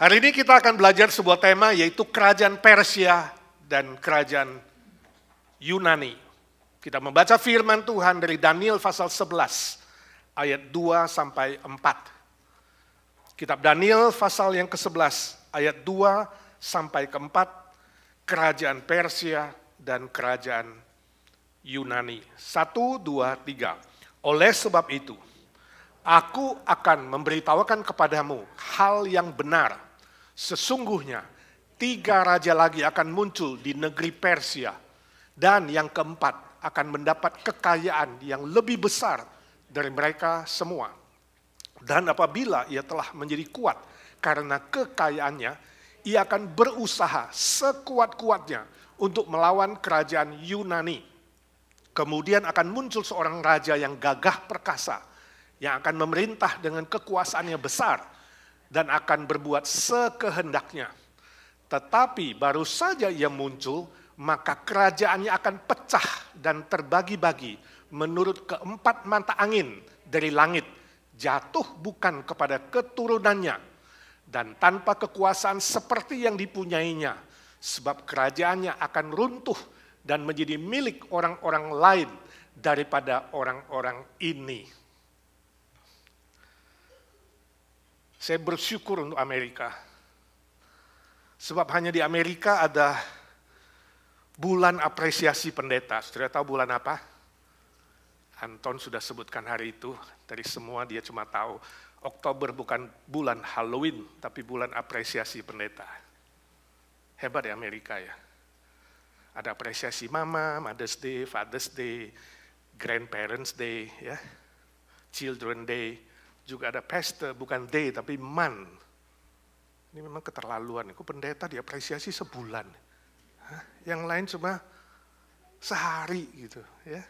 Hari ini kita akan belajar sebuah tema yaitu kerajaan Persia dan kerajaan Yunani. Kita membaca firman Tuhan dari Daniel pasal 11 ayat 2 sampai 4. Kitab Daniel pasal yang ke-11 ayat 2 sampai ke-4, kerajaan Persia dan kerajaan Yunani. 1, 2, 3. Oleh sebab itu, aku akan memberitahukan kepadamu hal yang benar. Sesungguhnya 3 raja lagi akan muncul di negeri Persia, dan yang keempat akan mendapat kekayaan yang lebih besar dari mereka semua. Dan apabila ia telah menjadi kuat karena kekayaannya, ia akan berusaha sekuat-kuatnya untuk melawan kerajaan Yunani. Kemudian akan muncul seorang raja yang gagah perkasa, yang akan memerintah dengan kekuasaannya besar dan akan berbuat sekehendaknya. Tetapi baru saja ia muncul, maka kerajaannya akan pecah dan terbagi-bagi menurut keempat mata angin dari langit, jatuh bukan kepada keturunannya, dan tanpa kekuasaan seperti yang dipunyainya, sebab kerajaannya akan runtuh dan menjadi milik orang-orang lain daripada orang-orang ini. Saya bersyukur untuk Amerika. Sebab hanya di Amerika ada bulan apresiasi pendeta. Saudara tahu bulan apa? Anton sudah sebutkan hari itu. Dari semua dia cuma tahu Oktober bukan bulan Halloween, tapi bulan apresiasi pendeta. Hebat ya Amerika ya. Ada apresiasi Mama, Mother's Day, Father's Day, Grandparents Day, ya, Children Day. Juga ada pesta, bukan day tapi month. Ini memang keterlaluan. Aku pendeta diapresiasi sebulan. Yang lain cuma sehari gitu. Ya.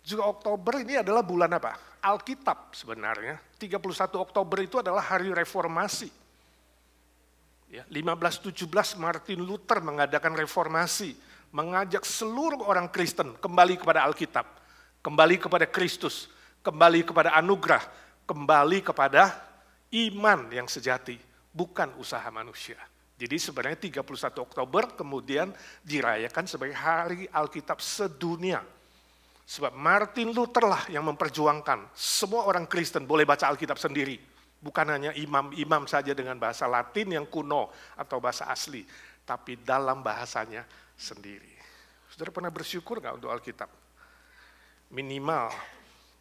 Juga Oktober ini adalah bulan apa? Alkitab sebenarnya. 31 Oktober itu adalah hari reformasi. Ya, 1517 Martin Luther mengadakan reformasi, mengajak seluruh orang Kristen kembali kepada Alkitab, kembali kepada Kristus, kembali kepada anugerah, kembali kepada iman yang sejati, bukan usaha manusia. Jadi sebenarnya 31 Oktober kemudian dirayakan sebagai hari Alkitab sedunia. Sebab Martin Luther lah yang memperjuangkan semua orang Kristen boleh baca Alkitab sendiri. Bukan hanya imam-imam saja dengan bahasa Latin yang kuno atau bahasa asli, tapi dalam bahasanya sendiri. Saudara pernah bersyukur nggak untuk Alkitab? Minimal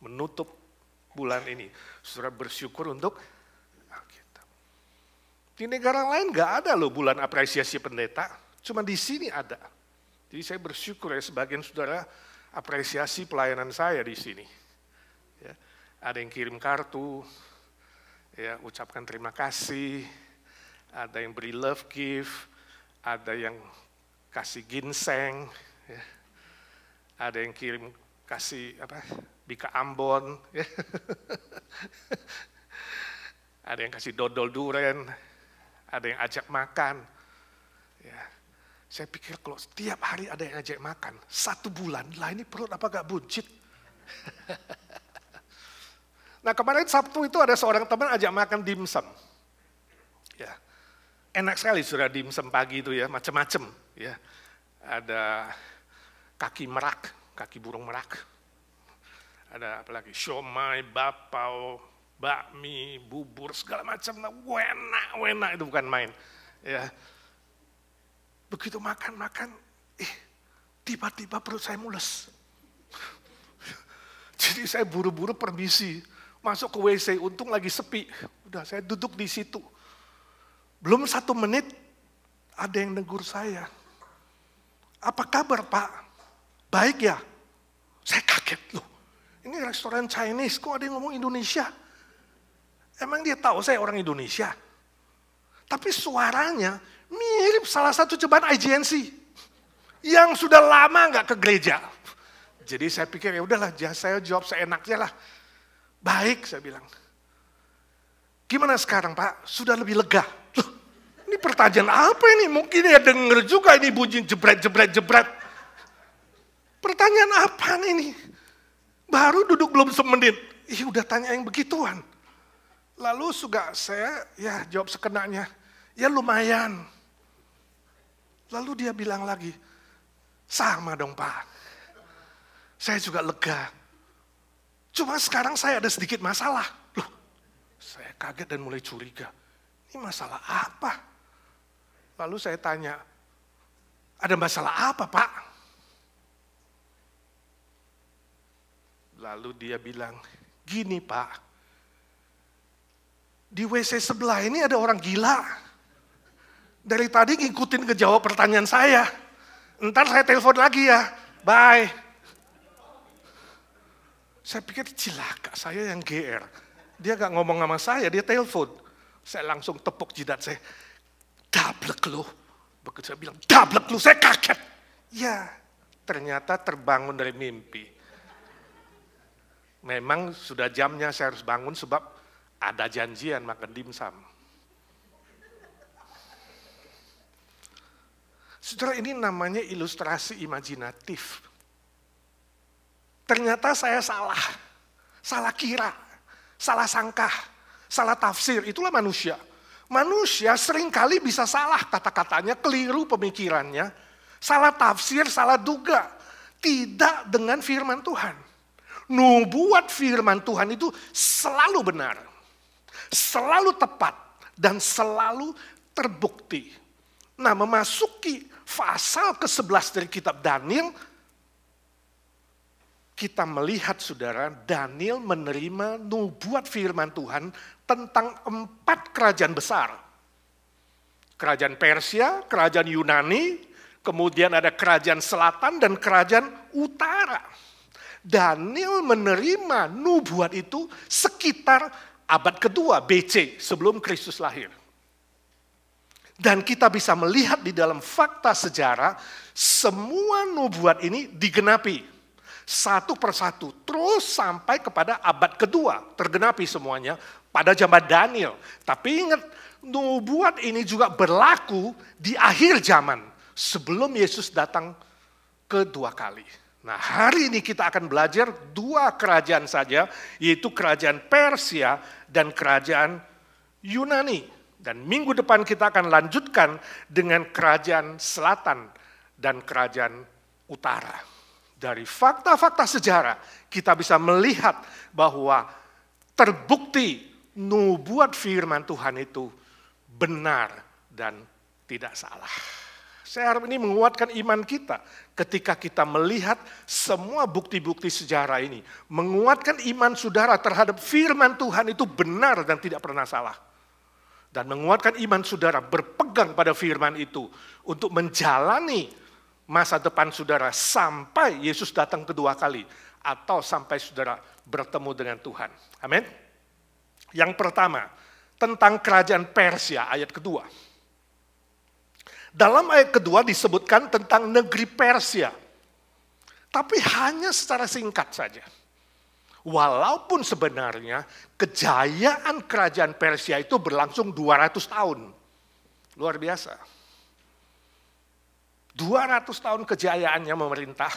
menutup bulan ini, saudara bersyukur untuk Alkitab. Di negara lain nggak ada loh bulan apresiasi pendeta, cuma di sini ada. Jadi saya bersyukur ya sebagian saudara apresiasi pelayanan saya di sini. Ya, ada yang kirim kartu, ya, ucapkan terima kasih, ada yang beri love gift, ada yang kasih ginseng, ya. Ada yang kirim kasih bika Ambon, ya. Ada yang kasih dodol duren, ada yang ajak makan. Ya. Saya pikir kalau setiap hari ada yang ajak makan, 1 bulan, lah ini perut apa gak buncit? Nah kemarin Sabtu itu ada seorang teman ajak makan dimsum. Ya, enak sekali sudah dimsum pagi itu ya, macam-macam. Ya, ada kaki merak, kaki burung merak. Ada apa lagi? Siomay, bapau, bakmi, bubur, segala macam. Enak itu bukan main. Ya, begitu makan, tiba-tiba perut saya mules. Jadi saya buru-buru permisi. Masuk ke WC, untung lagi sepi. Udah saya duduk di situ. Belum 1 menit, ada yang negur saya. Apa kabar Pak? Baik ya? Saya kaget loh. Ini restoran Chinese, kok ada yang ngomong Indonesia? Emang dia tahu saya orang Indonesia? Tapi suaranya mirip salah satu cobaan IGNC. Yang sudah lama nggak ke gereja. Jadi saya pikir ya udahlah, saya jawab seenaknya lah. Baik, saya bilang. Gimana sekarang Pak? Sudah lebih lega? Loh, ini pertanyaan apa ini? Mungkin ya denger juga ini bunyi jebret. Pertanyaan apa ini? Baru duduk belum semenit. Udah tanya yang begituan. Lalu juga saya jawab sekenanya, ya lumayan. Lalu dia bilang lagi, sama dong Pak. Saya juga lega. Cuma sekarang saya ada sedikit masalah. Loh, saya kaget dan mulai curiga. Ini masalah apa? Lalu saya tanya, ada masalah apa Pak? Lalu dia bilang, gini Pak, di WC sebelah ini ada orang gila. Dari tadi ngikutin ngejawab pertanyaan saya. Ntar saya telepon lagi ya, bye. Saya pikir cilaka, saya yang GR. Dia gak ngomong sama saya, dia telepon. Saya langsung tepuk jidat saya. Dablek lu. Begitu saya bilang, dablek lu, saya kaget. Ya, ternyata terbangun dari mimpi. Memang sudah jamnya saya harus bangun sebab ada janjian makan dimsum. Saudara, ini namanya ilustrasi imajinatif. Ternyata saya salah kira, salah sangka, salah tafsir, itulah manusia. Manusia seringkali bisa salah kata-katanya, keliru pemikirannya, salah tafsir, salah duga. Tidak dengan firman Tuhan. Nubuat firman Tuhan itu selalu benar, selalu tepat, dan selalu terbukti. Nah, memasuki pasal ke-11 dari kitab Daniel, kita melihat saudara, Daniel menerima nubuat firman Tuhan tentang 4 kerajaan besar. Kerajaan Persia, kerajaan Yunani, kemudian ada kerajaan selatan dan kerajaan utara. Daniel menerima nubuat itu sekitar abad kedua BC sebelum Kristus lahir. Dan kita bisa melihat di dalam fakta sejarah, semua nubuat ini digenapi. Satu persatu, terus sampai kepada abad kedua, tergenapi semuanya pada zaman Daniel. Tapi ingat, nubuat ini juga berlaku di akhir zaman, sebelum Yesus datang kedua kali. Nah, hari ini kita akan belajar 2 kerajaan saja, yaitu kerajaan Persia dan kerajaan Yunani. Dan minggu depan kita akan lanjutkan dengan kerajaan selatan dan kerajaan utara. Dari fakta-fakta sejarah kita bisa melihat bahwa terbukti nubuat firman Tuhan itu benar dan tidak salah. Saya harap ini menguatkan iman kita ketika kita melihat semua bukti-bukti sejarah ini. Menguatkan iman saudara terhadap firman Tuhan itu benar dan tidak pernah salah. Dan menguatkan iman saudara berpegang pada firman itu untuk menjalani masa depan saudara sampai Yesus datang kedua kali atau sampai saudara bertemu dengan Tuhan. Amin. Yang pertama, tentang kerajaan Persia ayat kedua. Dalam ayat kedua disebutkan tentang negeri Persia. Tapi hanya secara singkat saja. Walaupun sebenarnya kejayaan kerajaan Persia itu berlangsung 200 tahun. Luar biasa. 200 tahun kejayaannya memerintah,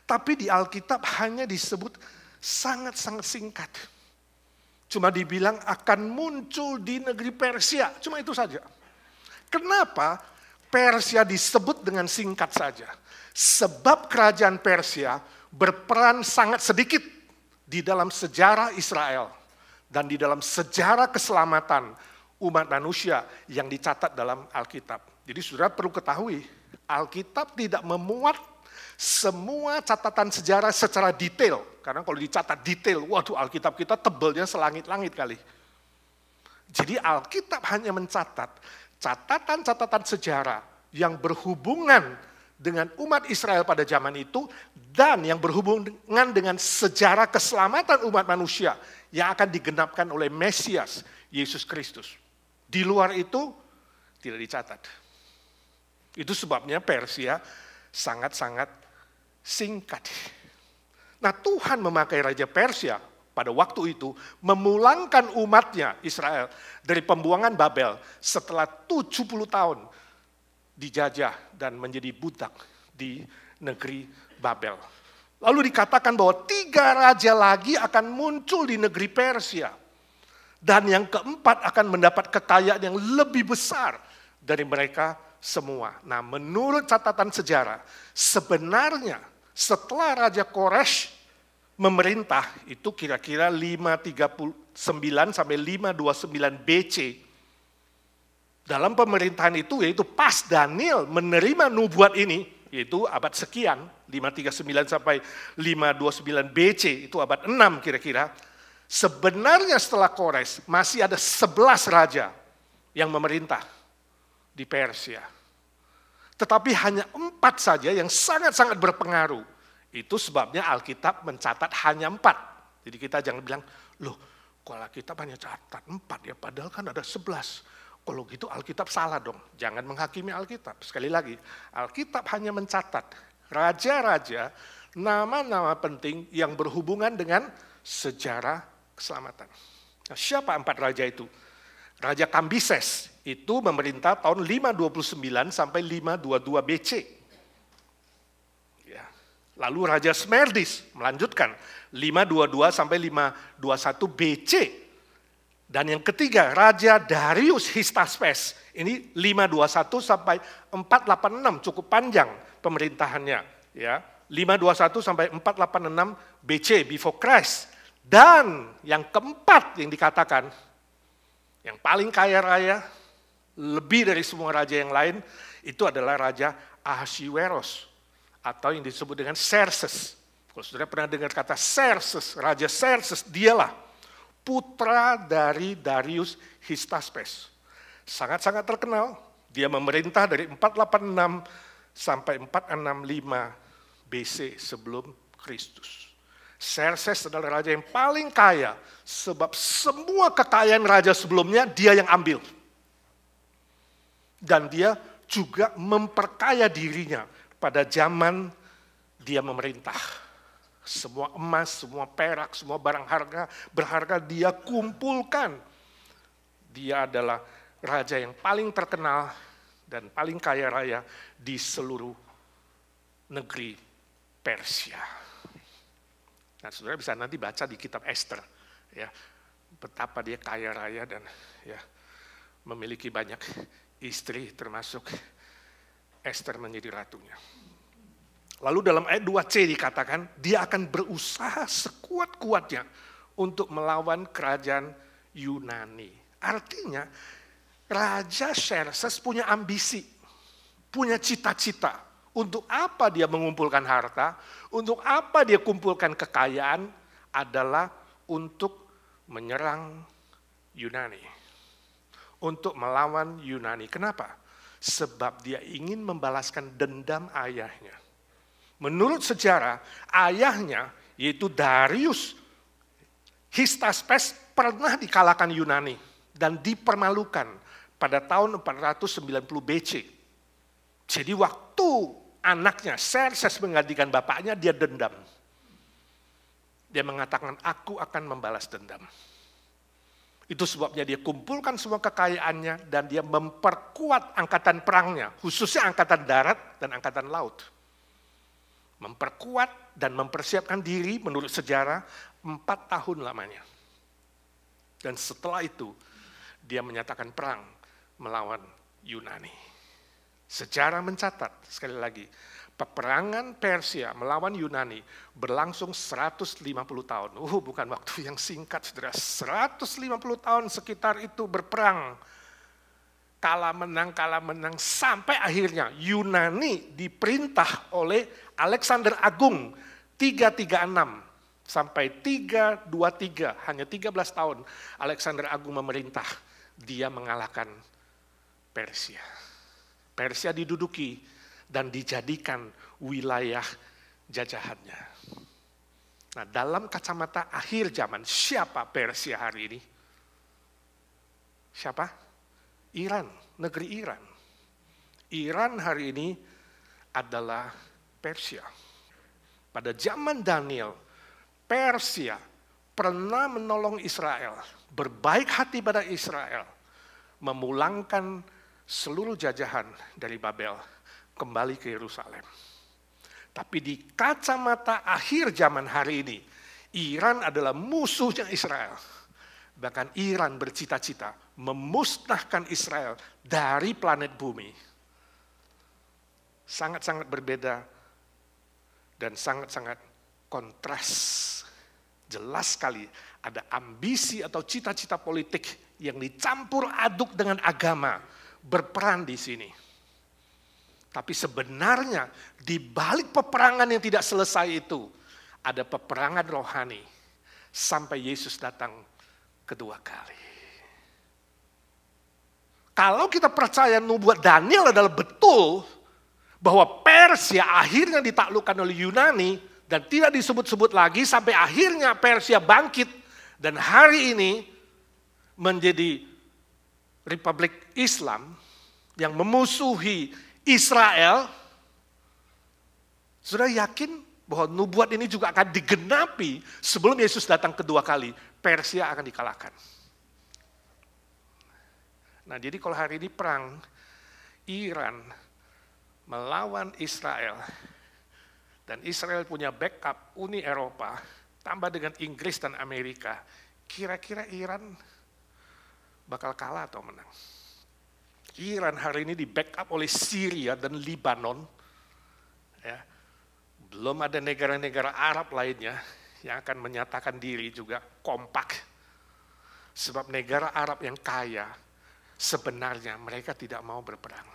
tapi di Alkitab hanya disebut sangat-sangat singkat. Cuma dibilang akan muncul di negeri Persia, cuma itu saja. Kenapa Persia disebut dengan singkat saja? Sebab kerajaan Persia berperan sangat sedikit di dalam sejarah Israel dan di dalam sejarah keselamatan umat manusia yang dicatat dalam Alkitab. Jadi saudara perlu ketahui, Alkitab tidak memuat semua catatan sejarah secara detail. Karena kalau dicatat detail, waduh Alkitab kita tebalnya selangit-langit kali. Jadi Alkitab hanya mencatat catatan-catatan sejarah yang berhubungan dengan umat Israel pada zaman itu, dan yang berhubungan dengan sejarah keselamatan umat manusia yang akan digenapkan oleh Mesias, Yesus Kristus. Di luar itu tidak dicatat. Itu sebabnya Persia sangat-sangat singkat. Nah, Tuhan memakai Raja Persia pada waktu itu memulangkan umatnya Israel dari pembuangan Babel setelah 70 tahun dijajah dan menjadi budak di negeri Babel. Lalu dikatakan bahwa 3 raja lagi akan muncul di negeri Persia. Dan yang keempat akan mendapat kekayaan yang lebih besar dari mereka semua. Nah, menurut catatan sejarah, sebenarnya setelah Raja Koresh memerintah, itu kira-kira 539 sampai 529 BC. Dalam pemerintahan itu, yaitu pas Daniel menerima nubuat ini, yaitu abad sekian, 539 sampai 529 BC, itu abad 6 kira-kira. Sebenarnya setelah Kores masih ada 11 raja yang memerintah di Persia. Tetapi hanya 4 saja yang sangat-sangat berpengaruh. Itu sebabnya Alkitab mencatat hanya 4. Jadi kita jangan bilang, loh kalau Alkitab hanya catat 4 ya, padahal kan ada 11. Kalau gitu Alkitab salah dong. Jangan menghakimi Alkitab. Sekali lagi, Alkitab hanya mencatat raja-raja, nama-nama penting yang berhubungan dengan sejarah keselamatan. Nah, siapa 4 raja itu? Raja Kambises itu memerintah tahun 529 sampai 522 BC. Ya. Lalu Raja Smerdis melanjutkan 522 sampai 521 BC. Dan yang ketiga Raja Darius Histaspes. Ini 521 sampai 486, cukup panjang pemerintahannya. Ya. 521 sampai 486 BC, before Christ. Dan yang keempat yang dikatakan, yang paling kaya raya, lebih dari semua raja yang lain, itu adalah Raja Ahasiweros, atau yang disebut dengan Xerxes. Kalau saudara pernah dengar kata Xerxes, Raja Xerxes, dialah putra dari Darius Histaspes. Sangat-sangat terkenal, dia memerintah dari 486 sampai 465 BC sebelum Kristus. Xerxes adalah raja yang paling kaya, sebab semua kekayaan raja sebelumnya dia yang ambil. Dan dia juga memperkaya dirinya pada zaman dia memerintah. Semua emas, semua perak, semua barang berharga dia kumpulkan. Dia adalah raja yang paling terkenal dan paling kaya raya di seluruh negeri Persia. Nah, saudara bisa nanti baca di kitab Esther, ya, betapa dia kaya raya dan ya memiliki banyak istri, termasuk Esther menjadi ratunya. Lalu dalam ayat 2c dikatakan, dia akan berusaha sekuat-kuatnya untuk melawan kerajaan Yunani. Artinya, Raja Xerxes punya ambisi, punya cita-cita. Untuk apa dia mengumpulkan harta, untuk apa dia kumpulkan kekayaan, adalah untuk menyerang Yunani. Untuk melawan Yunani. Kenapa? Sebab dia ingin membalaskan dendam ayahnya. Menurut sejarah, ayahnya yaitu Darius Histaspes pernah dikalahkan Yunani dan dipermalukan pada tahun 490 BC. Jadi waktu anaknya Xerxes menggantikan bapaknya, dia dendam. Dia mengatakan, aku akan membalas dendam. Itu sebabnya dia kumpulkan semua kekayaannya dan dia memperkuat angkatan perangnya, khususnya angkatan darat dan angkatan laut. Memperkuat dan mempersiapkan diri menurut sejarah 4 tahun lamanya. Dan setelah itu dia menyatakan perang melawan Yunani. Sejarah mencatat, sekali lagi, peperangan Persia melawan Yunani berlangsung 150 tahun. Bukan waktu yang singkat, saudara. 150 tahun sekitar itu berperang. Kalah menang, sampai akhirnya Yunani diperintah oleh Alexander Agung 336 sampai 323, hanya 13 tahun Alexander Agung memerintah. Dia mengalahkan Persia. Persia diduduki dan dijadikan wilayah jajahannya. Nah, dalam kacamata akhir zaman, siapa Persia hari ini? Siapa? Iran, negeri Iran. Iran hari ini adalah Persia. Pada zaman Daniel, Persia pernah menolong Israel, berbaik hati pada Israel, memulangkan seluruh jajahan dari Babel kembali ke Yerusalem. Tapi di kacamata akhir zaman hari ini, Iran adalah musuhnya Israel. Bahkan Iran bercita-cita memusnahkan Israel dari planet bumi. Sangat-sangat berbeda dan sangat-sangat kontras. Jelas sekali ada ambisi atau cita-cita politik yang dicampur aduk dengan agama berperan di sini. Tapi sebenarnya di balik peperangan yang tidak selesai itu ada peperangan rohani sampai Yesus datang kedua kali. Kalau kita percaya nubuat Daniel adalah betul, bahwa Persia akhirnya ditaklukkan oleh Yunani dan tidak disebut-sebut lagi sampai akhirnya Persia bangkit dan hari ini menjadi Republik Islam yang memusuhi Israel. Sudah yakin bahwa nubuat ini juga akan digenapi sebelum Yesus datang kedua kali. Persia akan dikalahkan. Nah, jadi kalau hari ini perang Iran melawan Israel dan Israel punya backup Uni Eropa tambah dengan Inggris dan Amerika, kira-kira Iran bakal kalah atau menang? Iran hari ini di backup oleh Syria dan Lebanon. Ya. Belum ada negara-negara Arab lainnya yang akan menyatakan diri juga kompak. Sebab negara Arab yang kaya sebenarnya mereka tidak mau berperang.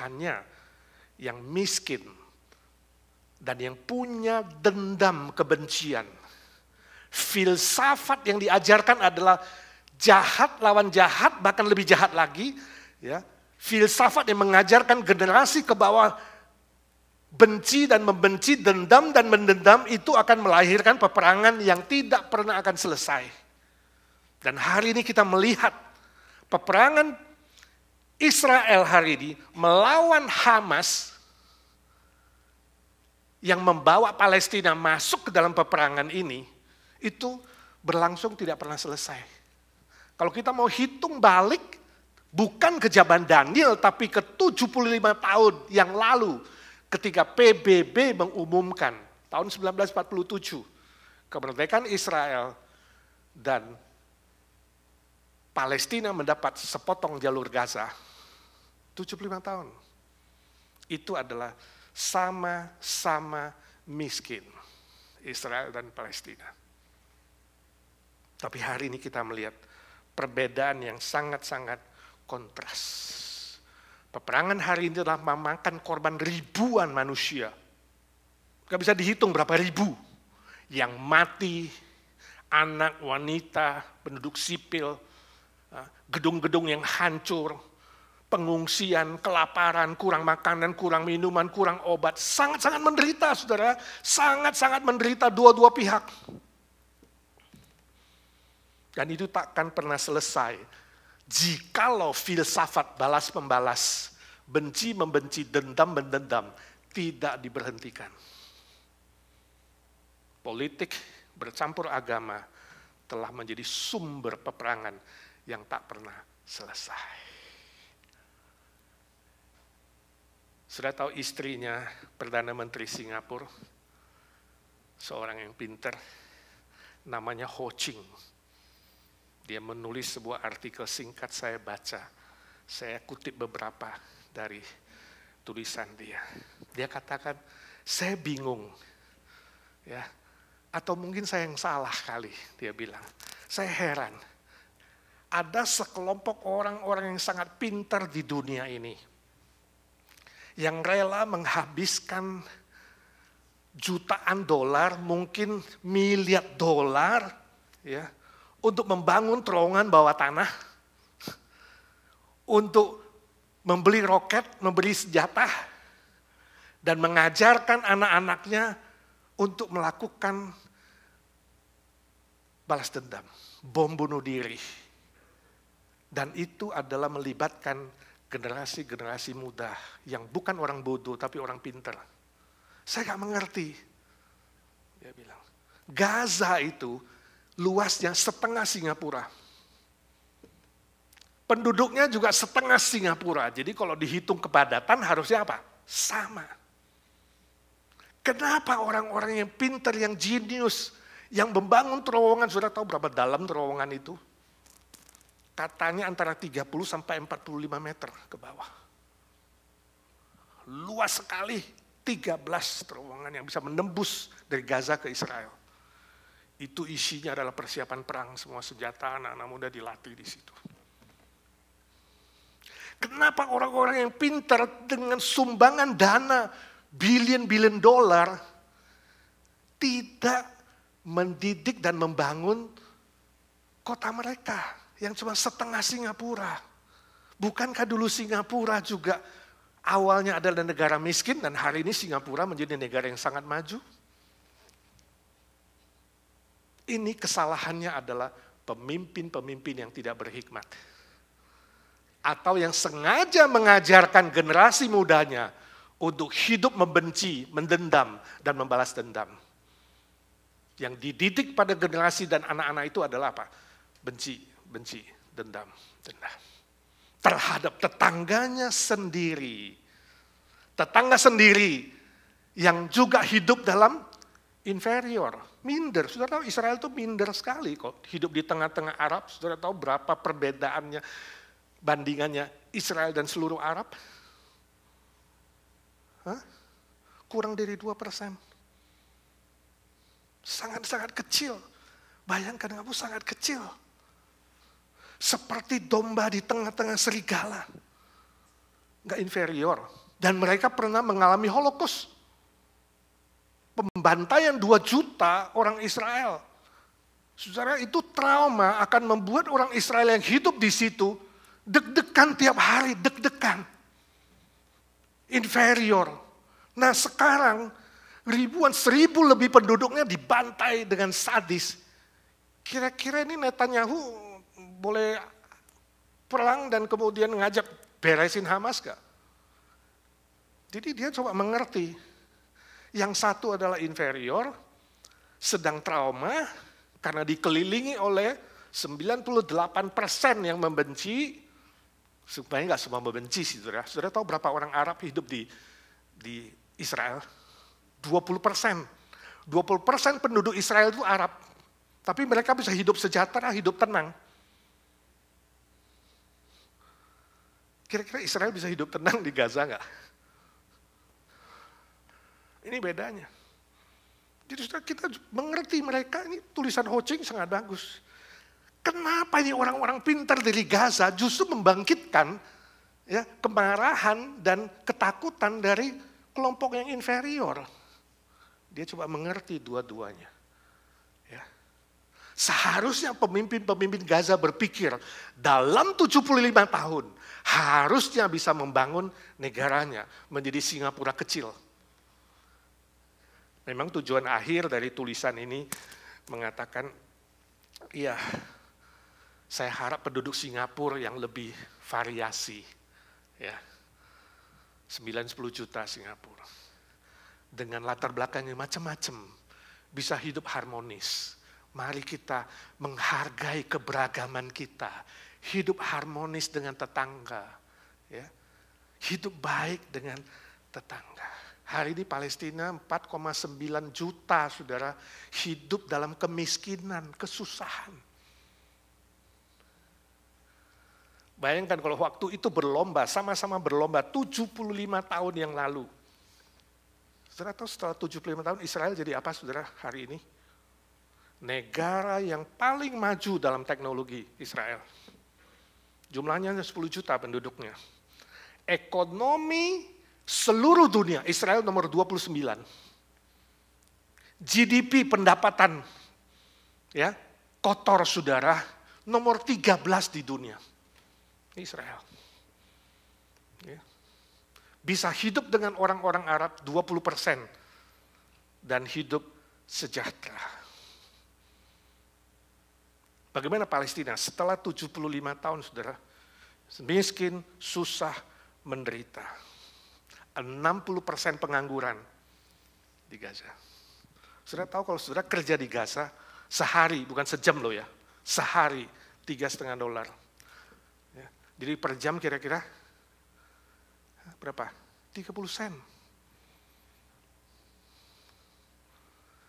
Hanya yang miskin dan yang punya dendam kebencian. Filsafat yang diajarkan adalah jahat lawan jahat, bahkan lebih jahat lagi. Ya. Filsafat yang mengajarkan generasi ke bawah benci dan membenci, dendam dan mendendam itu akan melahirkan peperangan yang tidak pernah akan selesai. Dan hari ini kita melihat peperangan Israel hari ini melawan Hamas yang membawa Palestina masuk ke dalam peperangan ini, itu berlangsung tidak pernah selesai. Kalau kita mau hitung balik, bukan ke zaman Daniel, tapi ke 75 tahun yang lalu, ketika PBB mengumumkan, tahun 1947, kemerdekaan Israel dan Palestina mendapat sepotong jalur Gaza, 75 tahun. Itu adalah sama-sama miskin, Israel dan Palestina. Tapi hari ini kita melihat perbedaan yang sangat-sangat kontras. Peperangan hari ini telah memakan korban ribuan manusia. Gak bisa dihitung berapa ribu. Yang mati, anak, wanita, penduduk sipil, gedung-gedung yang hancur, pengungsian, kelaparan, kurang makanan, kurang minuman, kurang obat. Sangat-sangat menderita, saudara. Sangat-sangat menderita dua-dua pihak. Dan itu takkan pernah selesai jikalau filsafat balas-membalas, benci-membenci, dendam-mendendam tidak diberhentikan. Politik bercampur agama telah menjadi sumber peperangan yang tak pernah selesai. Sudah tahu istrinya Perdana Menteri Singapura, seorang yang pintar, namanya Ho Ching. Dia menulis sebuah artikel singkat, saya baca. Saya kutip beberapa dari tulisan dia. Dia katakan, saya bingung. Ya, atau mungkin saya yang salah kali, dia bilang. Saya heran. Ada sekelompok orang-orang yang sangat pintar di dunia ini. Yang rela menghabiskan jutaan dolar, mungkin miliar dolar, ya, untuk membangun terowongan bawah tanah, untuk membeli roket, membeli senjata, dan mengajarkan anak-anaknya untuk melakukan balas dendam, bom bunuh diri. Dan itu adalah melibatkan generasi-generasi muda yang bukan orang bodoh tapi orang pintar. Saya gak mengerti. Dia bilang, Gaza itu luasnya setengah Singapura. Penduduknya juga setengah Singapura. Jadi kalau dihitung kepadatan harusnya apa? Sama. Kenapa orang-orang yang pintar, yang jenius, Yang membangun terowongan, saudara tahu berapa dalam terowongan itu? Katanya antara 30 sampai 45 meter ke bawah. Luas sekali, 13 terowongan yang bisa menembus dari Gaza ke Israel. Itu isinya adalah persiapan perang, semua senjata, anak-anak muda dilatih di situ. Kenapa orang-orang yang pintar dengan sumbangan dana billion dolar tidak mendidik dan membangun kota mereka yang cuma setengah Singapura? Bukankah dulu Singapura juga awalnya adalah negara miskin dan hari ini Singapura menjadi negara yang sangat maju? Ini kesalahannya adalah pemimpin-pemimpin yang tidak berhikmat. Atau yang sengaja mengajarkan generasi mudanya untuk hidup membenci, mendendam, dan membalas dendam. Yang dididik pada generasi dan anak-anak itu adalah apa? Benci, dendam. Terhadap tetangganya sendiri. Tetangga sendiri yang juga hidup dalam inferior, minder. Saudara tahu Israel itu minder sekali kok. Hidup di tengah-tengah Arab, saudara tahu berapa perbedaannya, bandingannya Israel dan seluruh Arab? Kurang dari 2%. Sangat-sangat kecil. Bayangkan kamu sangat kecil. Seperti domba di tengah-tengah serigala. Nggak inferior. Dan mereka pernah mengalami Holocaust. Pembantaian 2 juta orang Israel. Saudara, itu trauma akan membuat orang Israel yang hidup di situ deg-degan tiap hari, deg-degan. Inferior. Nah sekarang ribuan, 1000 lebih penduduknya dibantai dengan sadis. Kira-kira ini Netanyahu boleh perang dan kemudian ngajak beresin Hamas gak? Jadi dia coba mengerti. Yang satu adalah inferior, sedang trauma, karena dikelilingi oleh 98% yang membenci, supaya nggak semua membenci sih, saudara. Saudara tahu berapa orang Arab hidup di Israel? 20%. 20% penduduk Israel itu Arab. Tapi mereka bisa hidup sejahtera, hidup tenang. Kira-kira Israel bisa hidup tenang di Gaza nggak? Ini bedanya. Jadi saudara, kita mengerti mereka, ini tulisan Ho Ching sangat bagus. Kenapa ini orang-orang pintar dari Gaza justru membangkitkan ya, kemarahan dan ketakutan dari kelompok yang inferior. Dia coba mengerti dua-duanya. Ya. Seharusnya pemimpin-pemimpin Gaza berpikir dalam 75 tahun harusnya bisa membangun negaranya menjadi Singapura kecil. Memang tujuan akhir dari tulisan ini mengatakan, iya, saya harap penduduk Singapura yang lebih variasi, ya, 9-10 juta Singapura, dengan latar belakangnya macam-macam, bisa hidup harmonis. Mari kita menghargai keberagaman kita, hidup harmonis dengan tetangga, ya, hidup baik dengan tetangga. Hari ini Palestina 4,9 juta saudara hidup dalam kemiskinan, kesusahan. Bayangkan kalau waktu itu berlomba, sama-sama berlomba 75 tahun yang lalu. Saudara tahu setelah 75 tahun Israel jadi apa saudara hari ini? Negara yang paling maju dalam teknologi Israel. Jumlahnya 10 juta penduduknya. Ekonomi seluruh dunia, Israel nomor 29. GDP pendapatan ya kotor saudara, nomor 13 di dunia. Israel. Ya. Bisa hidup dengan orang-orang Arab 20% dan hidup sejahtera. Bagaimana Palestina? Setelah 75 tahun saudara, miskin, susah, menderita. 60% pengangguran di Gaza. Saudara tahu kalau saudara kerja di Gaza, sehari, bukan sejam loh ya, sehari $3,5. Ya, jadi per jam kira-kira berapa? 30 sen.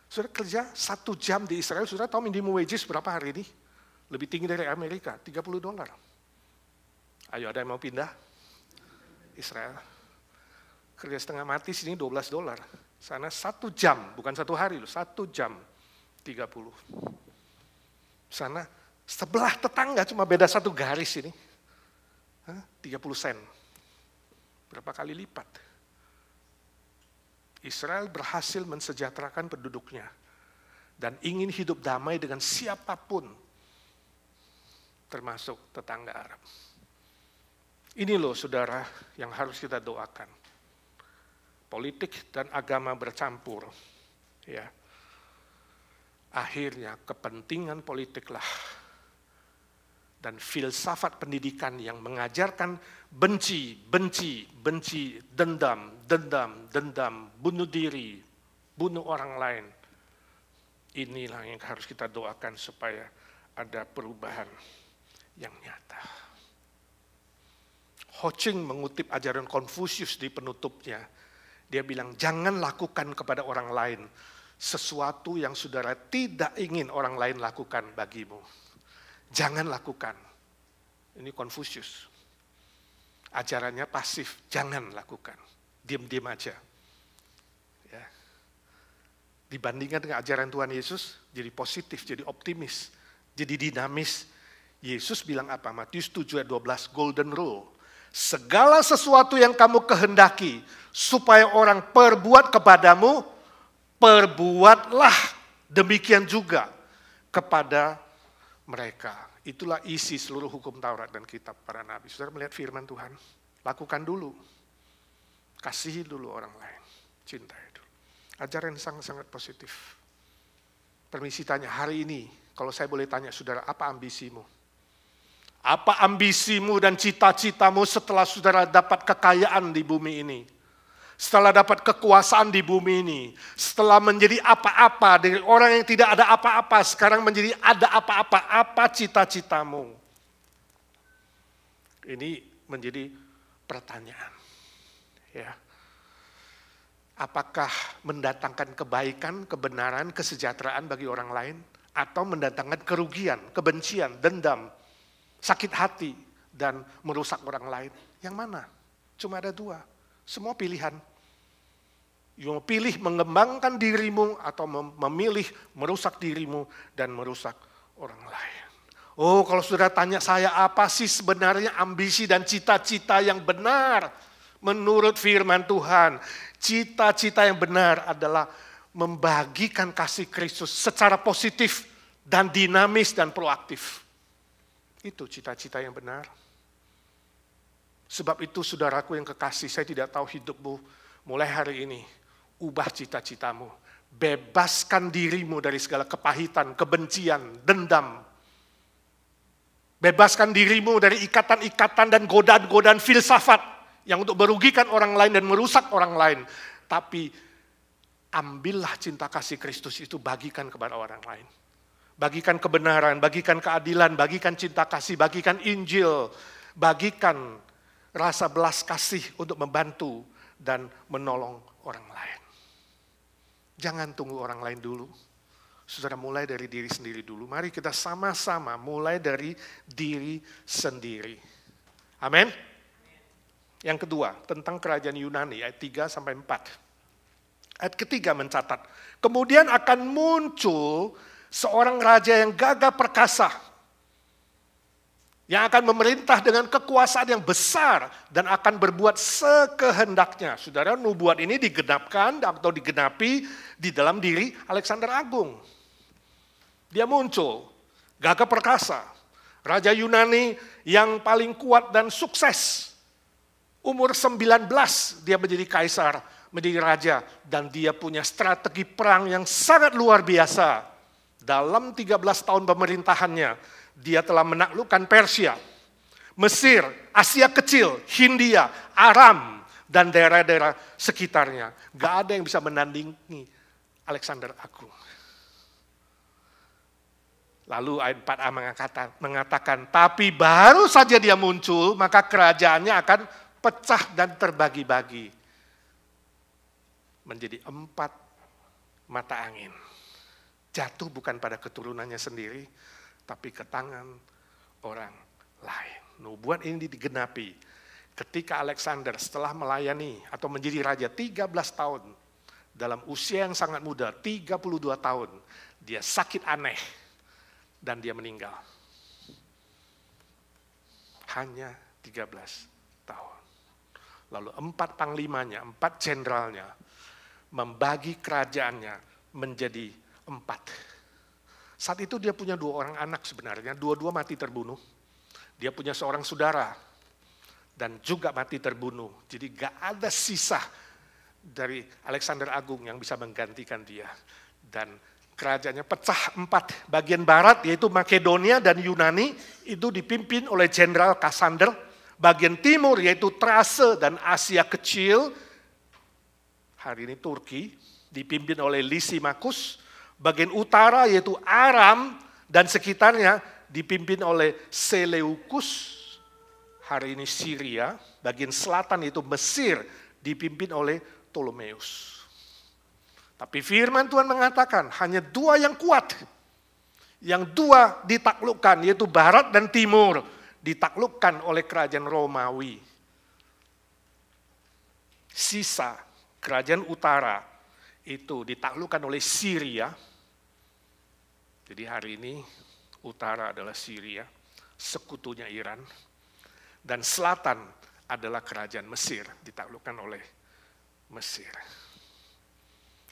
Saudara kerja 1 jam di Israel, saudara tahu minimum wages berapa hari ini? Lebih tinggi dari Amerika, $30. Ayo ada yang mau pindah? Israel. Kerja setengah mati sini $12. Sana 1 jam, bukan 1 hari loh, 1 jam 30. Sana sebelah tetangga cuma beda 1 garis ini. 30 sen. Berapa kali lipat? Israel berhasil mensejahterakan penduduknya dan ingin hidup damai dengan siapapun, termasuk tetangga Arab. Ini loh saudara yang harus kita doakan. Politik dan agama bercampur. Ya. Akhirnya kepentingan politiklah dan filsafat pendidikan yang mengajarkan benci, dendam, bunuh diri, bunuh orang lain. Inilah yang harus kita doakan supaya ada perubahan yang nyata. Ho Ching mengutip ajaran Konfusius di penutupnya. Dia bilang, jangan lakukan kepada orang lain sesuatu yang saudara tidak ingin orang lain lakukan bagimu. Jangan lakukan. Ini Konfusius. Ajarannya pasif, jangan lakukan. Diam-diam aja. Ya. Dibandingkan dengan ajaran Tuhan Yesus, jadi positif, jadi optimis, jadi dinamis. Yesus bilang apa? Matius 7 ayat 12, golden rule. Segala sesuatu yang kamu kehendaki supaya orang perbuat kepadamu, perbuatlah demikian juga kepada mereka. Itulah isi seluruh hukum Taurat dan kitab para nabi. Saudara melihat firman Tuhan, lakukan dulu. Kasihi dulu orang lain. Cintai dulu. Ajaran sangat-sangat positif. Permisi tanya, hari ini kalau saya boleh tanya saudara, apa ambisimu? Apa ambisimu dan cita-citamu setelah saudara dapat kekayaan di bumi ini? Setelah dapat kekuasaan di bumi ini, setelah menjadi apa-apa dari orang yang tidak ada apa-apa, sekarang menjadi ada apa-apa, apa cita-citamu? Ini menjadi pertanyaan. Ya. Apakah mendatangkan kebaikan, kebenaran, kesejahteraan bagi orang lain, atau mendatangkan kerugian, kebencian, dendam, sakit hati, dan merusak orang lain? Yang mana? Cuma ada 2. Semua pilihan. Yang pilih mengembangkan dirimu atau memilih merusak dirimu dan merusak orang lain. Oh, kalau sudah tanya saya apa sih sebenarnya ambisi dan cita-cita yang benar menurut firman Tuhan? Cita-cita yang benar adalah membagikan kasih Kristus secara positif dan dinamis dan proaktif. Itu cita-cita yang benar. Sebab itu saudaraku yang kekasih, saya tidak tahu hidupmu mulai hari ini. Ubah cita-citamu. Bebaskan dirimu dari segala kepahitan, kebencian, dendam. Bebaskan dirimu dari ikatan-ikatan dan godaan-godaan filsafat yang untuk merugikan orang lain dan merusak orang lain. Tapi ambillah cinta kasih Kristus itu, bagikan kepada orang lain. Bagikan kebenaran, bagikan keadilan, bagikan cinta kasih, bagikan Injil, bagikan rasa belas kasih untuk membantu dan menolong orang lain. Jangan tunggu orang lain dulu. Saudara, mulai dari diri sendiri dulu. Mari kita sama-sama mulai dari diri sendiri. Amin. Yang kedua, tentang kerajaan Yunani, ayat 3-4. Ayat ketiga mencatat, kemudian akan muncul seorang raja yang gagah perkasa, yang akan memerintah dengan kekuasaan yang besar dan akan berbuat sekehendaknya. Saudara, nubuat ini digenapkan atau digenapi di dalam diri Alexander Agung. Dia muncul, gagah perkasa, raja Yunani yang paling kuat dan sukses. Umur 19 dia menjadi kaisar, menjadi raja, dan dia punya strategi perang yang sangat luar biasa. Dalam 13 tahun pemerintahannya, dia telah menaklukkan Persia, Mesir, Asia Kecil, Hindia, Aram, dan daerah-daerah sekitarnya. Gak ada yang bisa menandingi Alexander Agung. Lalu ayat 4a mengatakan, tapi baru saja dia muncul, maka kerajaannya akan pecah dan terbagi-bagi menjadi 4 mata angin. jatuh bukan pada keturunannya sendiri, tapi ke tangan orang lain. Nubuat ini digenapi ketika Alexander setelah melayani atau menjadi raja 13 tahun, dalam usia yang sangat muda, 32 tahun, dia sakit aneh dan dia meninggal. Hanya 13 tahun. Lalu 4 panglimanya, 4 jenderalnya membagi kerajaannya menjadi 4. Saat itu dia punya 2 orang anak sebenarnya, dua-dua mati terbunuh. Dia punya seorang saudara dan juga mati terbunuh. Jadi gak ada sisa dari Alexander Agung yang bisa menggantikan dia. Dan kerajaannya pecah 4. Bagian barat yaitu Makedonia dan Yunani itu dipimpin oleh Jenderal Kassander. Bagian timur yaitu Thrace dan Asia Kecil, hari ini Turki, dipimpin oleh Lysimachus. Bagian utara yaitu Aram dan sekitarnya dipimpin oleh Seleucus, hari ini Syria. Bagian selatan yaitu Mesir dipimpin oleh Ptolemeus. Tapi firman Tuhan mengatakan hanya 2 yang kuat. Yang 2 ditaklukkan yaitu barat dan timur ditaklukkan oleh kerajaan Romawi. Sisa kerajaan utara itu ditaklukkan oleh Syria. Jadi hari ini utara adalah Syria, sekutunya Iran. Dan selatan adalah kerajaan Mesir, ditaklukkan oleh Mesir.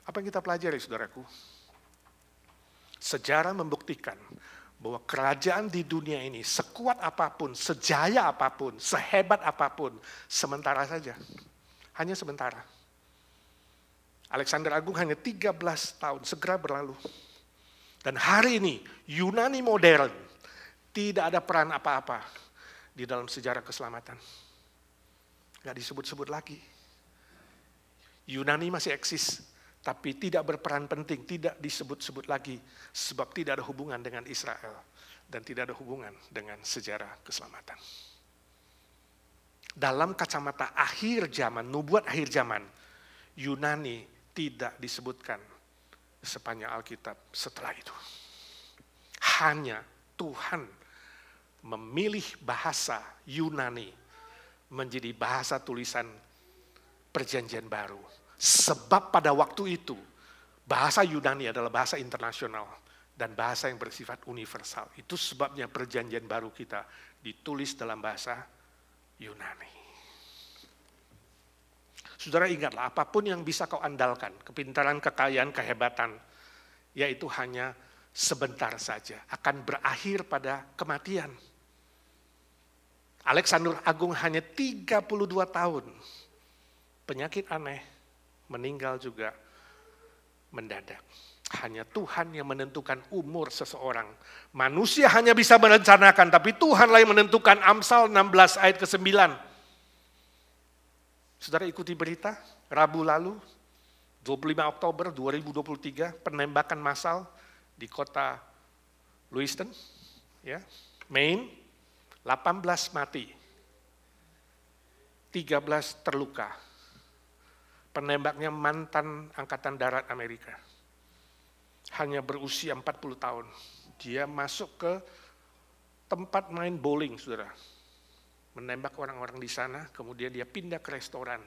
Apa yang kita pelajari, saudaraku? Sejarah membuktikan bahwa kerajaan di dunia ini sekuat apapun, sejaya apapun, sehebat apapun, sementara saja. Hanya sementara. Alexander Agung hanya 13 tahun, segera berlalu. Dan hari ini Yunani modern tidak ada peran apa-apa di dalam sejarah keselamatan. Gak disebut-sebut lagi. Yunani masih eksis, tapi tidak berperan penting, tidak disebut-sebut lagi, sebab tidak ada hubungan dengan Israel dan tidak ada hubungan dengan sejarah keselamatan. Dalam kacamata akhir zaman, nubuat akhir zaman, Yunani tidak disebutkan sepanjang Alkitab setelah itu. Hanya Tuhan memilih bahasa Yunani menjadi bahasa tulisan Perjanjian Baru. Sebab pada waktu itu bahasa Yunani adalah bahasa internasional dan bahasa yang bersifat universal. Itu sebabnya Perjanjian Baru kita ditulis dalam bahasa Yunani. Saudara ingatlah, apapun yang bisa kau andalkan, kepintaran, kekayaan, kehebatan, yaitu hanya sebentar saja, akan berakhir pada kematian. Alexander Agung hanya 32 tahun, penyakit aneh, meninggal juga mendadak. Hanya Tuhan yang menentukan umur seseorang. Manusia hanya bisa merencanakan, tapi Tuhanlah yang menentukan. Amsal 16 ayat ke-9. Saudara ikuti berita, Rabu lalu, 25 Oktober 2023, penembakan massal di kota Lewiston, ya, Maine, 18 mati, 13 terluka. Penembaknya mantan Angkatan Darat Amerika. Hanya berusia 40 tahun. Dia masuk ke tempat main bowling, saudara. Menembak orang-orang di sana, kemudian dia pindah ke restoran.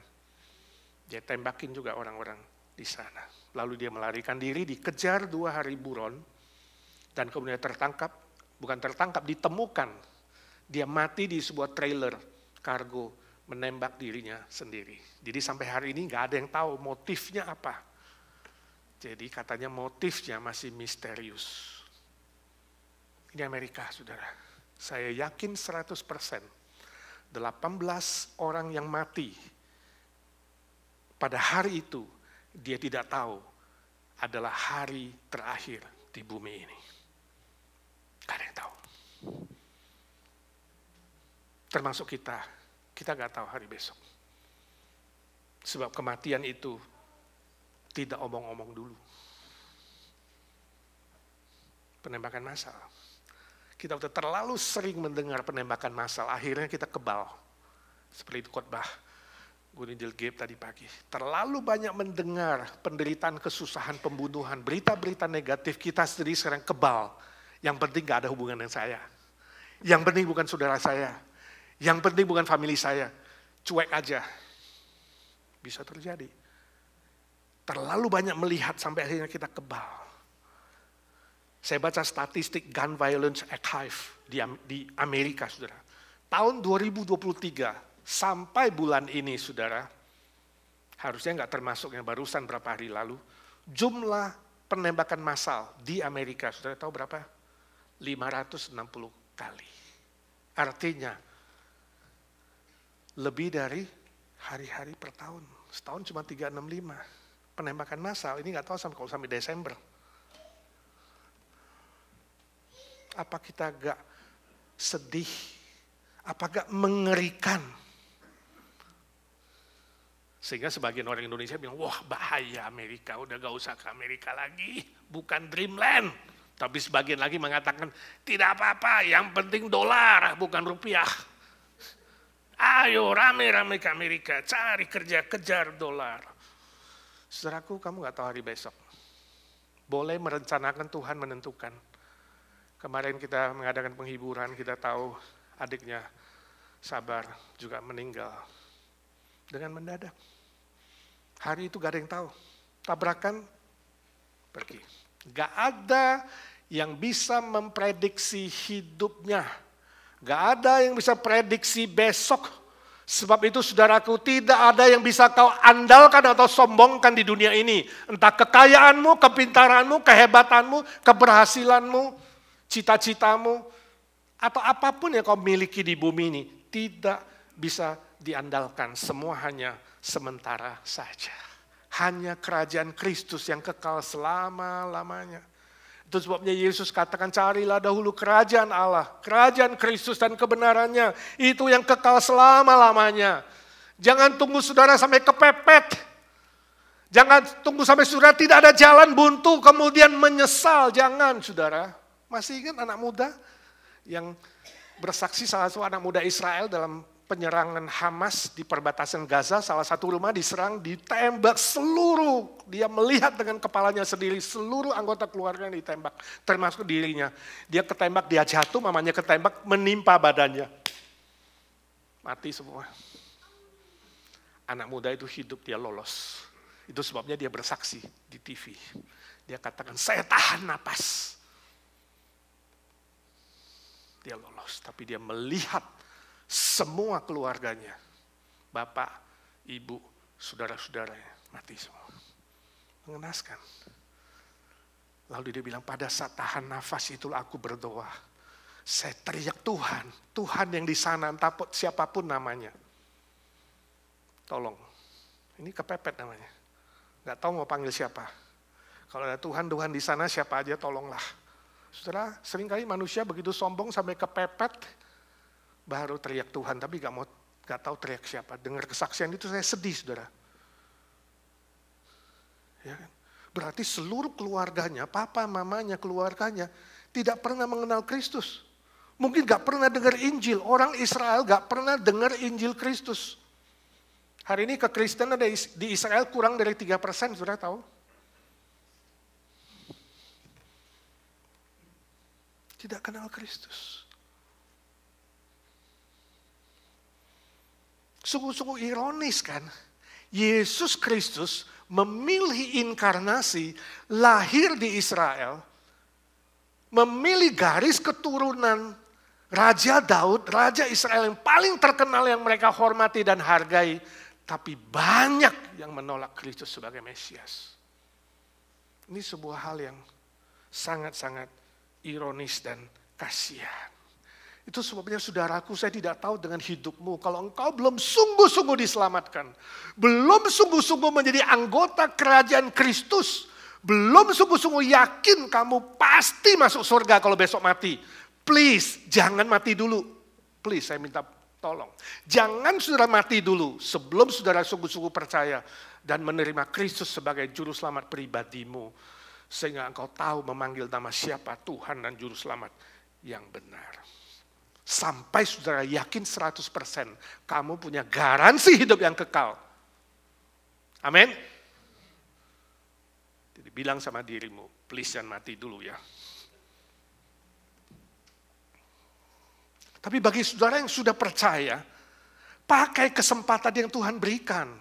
Dia tembakin juga orang-orang di sana. Lalu dia melarikan diri, dikejar 2 hari buron, dan kemudian tertangkap, bukan tertangkap, ditemukan. Dia mati di sebuah trailer kargo, menembak dirinya sendiri. Jadi sampai hari ini nggak ada yang tahu motifnya apa. Jadi katanya motifnya masih misterius. Ini Amerika, saudara. Saya yakin 100%. 18 orang yang mati pada hari itu, dia tidak tahu adalah hari terakhir di bumi ini. Gak ada yang tahu. Termasuk kita gak tahu hari besok. Sebab kematian itu tidak omong-omong dulu. Penembakan massal. Kita sudah terlalu sering mendengar penembakan massal, akhirnya kita kebal. Seperti itu khotbah Gunidil Gabe tadi pagi. Terlalu banyak mendengar penderitaan, kesusahan, pembunuhan, berita-berita negatif, kita sendiri sekarang kebal. Yang penting gak ada hubungan dengan saya. Yang penting bukan saudara saya. Yang penting bukan family saya. Cuek aja. Bisa terjadi. Terlalu banyak melihat sampai akhirnya kita kebal. Saya baca statistik Gun Violence Archive di Amerika, saudara. Tahun 2023 sampai bulan ini, saudara, harusnya nggak termasuk yang barusan berapa hari lalu, jumlah penembakan massal di Amerika, saudara tahu berapa? 560 kali. Artinya, lebih dari hari-hari per tahun. Setahun cuma 365. Penembakan massal, ini nggak tahu kalau sampai Desember. Apa kita gak sedih? Apa gak mengerikan? Sehingga sebagian orang Indonesia bilang, wah bahaya Amerika, udah gak usah ke Amerika lagi, bukan dreamland. Tapi sebagian lagi mengatakan, tidak apa-apa, yang penting dolar, bukan rupiah. Ayo rame-rame ke Amerika, cari kerja, kejar dolar. Saudaraku, kamu gak tahu hari besok. Boleh merencanakan, Tuhan menentukan. Kemarin kita mengadakan penghiburan, kita tahu adiknya Sabar juga meninggal. Dengan mendadak. Hari itu gak ada yang tahu. Tabrakan, pergi. Gak ada yang bisa memprediksi hidupnya. Gak ada yang bisa prediksi besok. Sebab itu saudaraku, tidak ada yang bisa kau andalkan atau sombongkan di dunia ini. Entah kekayaanmu, kepintaranmu, kehebatanmu, keberhasilanmu, cita-citamu, atau apapun yang kau miliki di bumi ini, tidak bisa diandalkan. Semua hanya sementara saja. Hanya kerajaan Kristus yang kekal selama-lamanya. Itu sebabnya Yesus katakan, carilah dahulu kerajaan Allah, kerajaan Kristus dan kebenarannya. Itu yang kekal selama-lamanya. Jangan tunggu saudara sampai kepepet. Jangan tunggu sampai saudara tidak ada jalan buntu, kemudian menyesal. Jangan saudara. Masih ingat anak muda yang bersaksi, salah satu anak muda Israel dalam penyerangan Hamas di perbatasan Gaza, salah satu rumah diserang, ditembak seluruh, dia melihat dengan kepalanya sendiri, seluruh anggota keluarganya ditembak, termasuk dirinya. Dia ketembak, dia jatuh, mamanya ketembak, menimpa badannya. Mati semua. Anak muda itu hidup, dia lolos. Itu sebabnya dia bersaksi di TV. Dia katakan, saya tahan napas. Dia lolos, tapi dia melihat semua keluarganya, bapak, ibu, saudara-saudaranya mati semua. Mengenaskan. Lalu dia bilang, pada saat tahan nafas itulah aku berdoa. Saya teriak Tuhan, Tuhan yang di sana, entah siapapun namanya. Tolong, ini kepepet namanya. Gak tahu mau panggil siapa. Kalau ada Tuhan di sana siapa aja tolonglah. Saudara, seringkali manusia begitu sombong sampai kepepet, baru teriak Tuhan, tapi gak tahu teriak siapa. Dengar kesaksian itu saya sedih, saudara. Ya kan? Berarti seluruh keluarganya, papa, mamanya, keluarganya, tidak pernah mengenal Kristus. Mungkin gak pernah dengar Injil. Orang Israel gak pernah dengar Injil Kristus. Hari ini kekristenan di Israel kurang dari 3%, saudara tahu? Tidak kenal Kristus. Sungguh-sungguh ironis kan? Yesus Kristus memilih inkarnasi, lahir di Israel, memilih garis keturunan Raja Daud, Raja Israel yang paling terkenal yang mereka hormati dan hargai, tapi banyak yang menolak Kristus sebagai Mesias. Ini sebuah hal yang sangat-sangat ironis dan kasihan. Itu sebabnya saudaraku, saya tidak tahu dengan hidupmu, kalau engkau belum sungguh-sungguh diselamatkan, belum sungguh-sungguh menjadi anggota kerajaan Kristus, belum sungguh-sungguh yakin kamu pasti masuk surga kalau besok mati, please jangan mati dulu. Please, saya minta tolong. Jangan saudara mati dulu sebelum saudara sungguh-sungguh percaya dan menerima Kristus sebagai juru selamat pribadimu. Sehingga engkau tahu memanggil nama siapa Tuhan dan Juru Selamat yang benar. Sampai saudara yakin 100%, kamu punya garansi hidup yang kekal. Amin. Jadi bilang sama dirimu, please jangan mati dulu ya. Tapi bagi saudara yang sudah percaya, pakai kesempatan yang Tuhan berikan.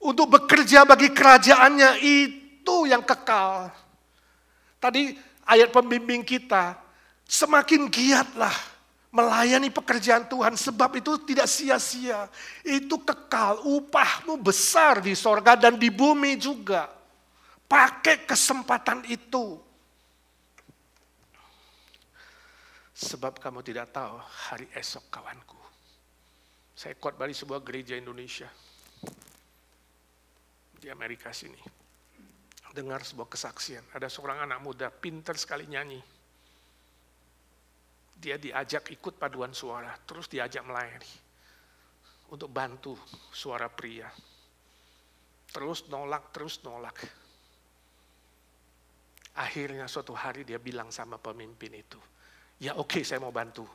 Untuk bekerja bagi kerajaannya, itu yang kekal. Tadi ayat pembimbing kita, semakin giatlah melayani pekerjaan Tuhan, sebab itu tidak sia-sia. Itu kekal, upahmu besar di sorga dan di bumi juga. Pakai kesempatan itu. Sebab kamu tidak tahu hari esok, kawanku. Saya khotbah di sebuah gereja Indonesia di Amerika sini. Dengar sebuah kesaksian, ada seorang anak muda pintar sekali nyanyi. Dia diajak ikut paduan suara, terus diajak melayani untuk bantu suara pria. Terus nolak. Akhirnya suatu hari dia bilang sama pemimpin itu, ya oke, saya mau bantu.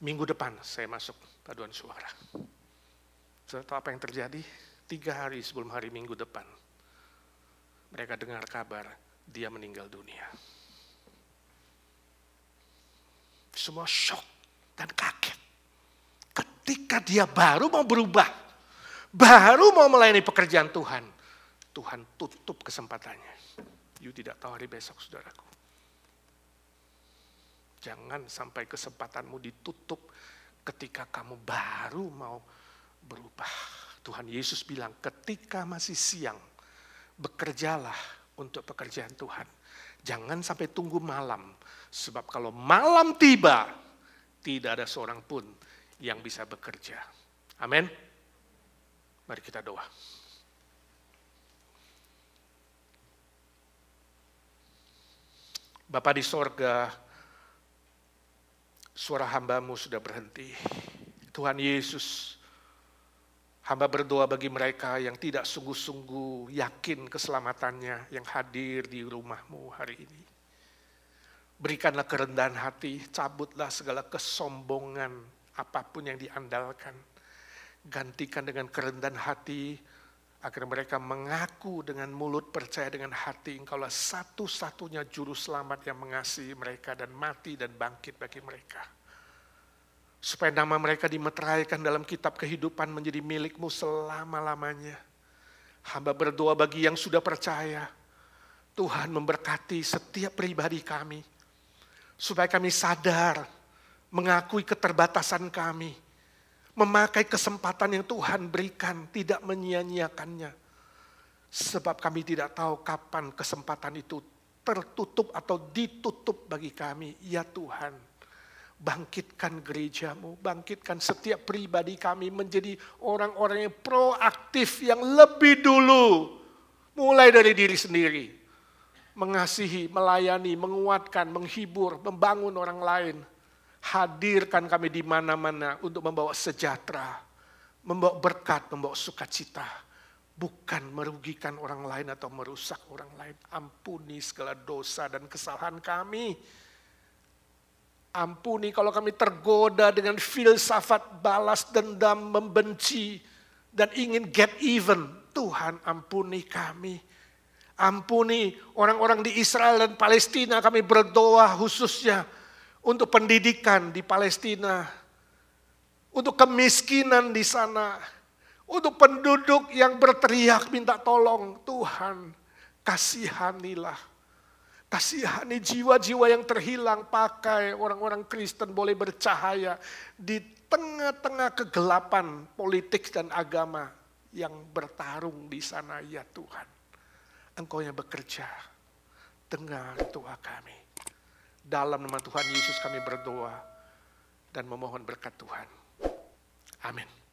Minggu depan saya masuk paduan suara. Saudara tahu apa yang terjadi? 3 hari sebelum hari Minggu depan, mereka dengar kabar dia meninggal dunia. Semua shock dan kaget. Ketika dia baru mau berubah, baru mau melayani pekerjaan Tuhan, Tuhan tutup kesempatannya. You tidak tahu hari besok, saudaraku. Jangan sampai kesempatanmu ditutup ketika kamu baru mau berubah. Tuhan Yesus bilang, ketika masih siang, bekerjalah untuk pekerjaan Tuhan. Jangan sampai tunggu malam. Sebab kalau malam tiba, tidak ada seorang pun yang bisa bekerja. Amin. Mari kita doa. Bapa di sorga, suara hamba-Mu sudah berhenti. Tuhan Yesus, hamba berdoa bagi mereka yang tidak sungguh-sungguh yakin keselamatannya yang hadir di rumah-Mu hari ini. Berikanlah kerendahan hati, cabutlah segala kesombongan apapun yang diandalkan. Gantikan dengan kerendahan hati agar mereka mengaku dengan mulut, percaya dengan hati Engkaulah satu-satunya juru selamat yang mengasihi mereka dan mati dan bangkit bagi mereka. Supaya nama mereka dimeteraikan dalam kitab kehidupan menjadi milik-Mu selama-lamanya. Hamba berdoa bagi yang sudah percaya. Tuhan memberkati setiap pribadi kami. Supaya kami sadar, mengakui keterbatasan kami. Memakai kesempatan yang Tuhan berikan, tidak menyia-nyiakannya. Sebab kami tidak tahu kapan kesempatan itu tertutup atau ditutup bagi kami. Ya Tuhan. Bangkitkan gereja-Mu, bangkitkan setiap pribadi kami menjadi orang-orang yang proaktif, yang lebih dulu. Mulai dari diri sendiri. Mengasihi, melayani, menguatkan, menghibur, membangun orang lain. Hadirkan kami di mana-mana untuk membawa sejahtera, membawa berkat, membawa sukacita. Bukan merugikan orang lain atau merusak orang lain. Ampuni segala dosa dan kesalahan kami. Ampuni kalau kami tergoda dengan filsafat balas dendam, membenci, dan ingin get even. Tuhan ampuni kami. Ampuni orang-orang di Israel dan Palestina, kami berdoa khususnya untuk pendidikan di Palestina. Untuk kemiskinan di sana. Untuk penduduk yang berteriak minta tolong. Tuhan kasihanilah. Kasihani jiwa-jiwa yang terhilang, pakai orang-orang Kristen boleh bercahaya di tengah-tengah kegelapan politik dan agama yang bertarung di sana, ya Tuhan. Engkau yang bekerja, dengar doa kami. Dalam nama Tuhan Yesus kami berdoa dan memohon berkat Tuhan. Amin.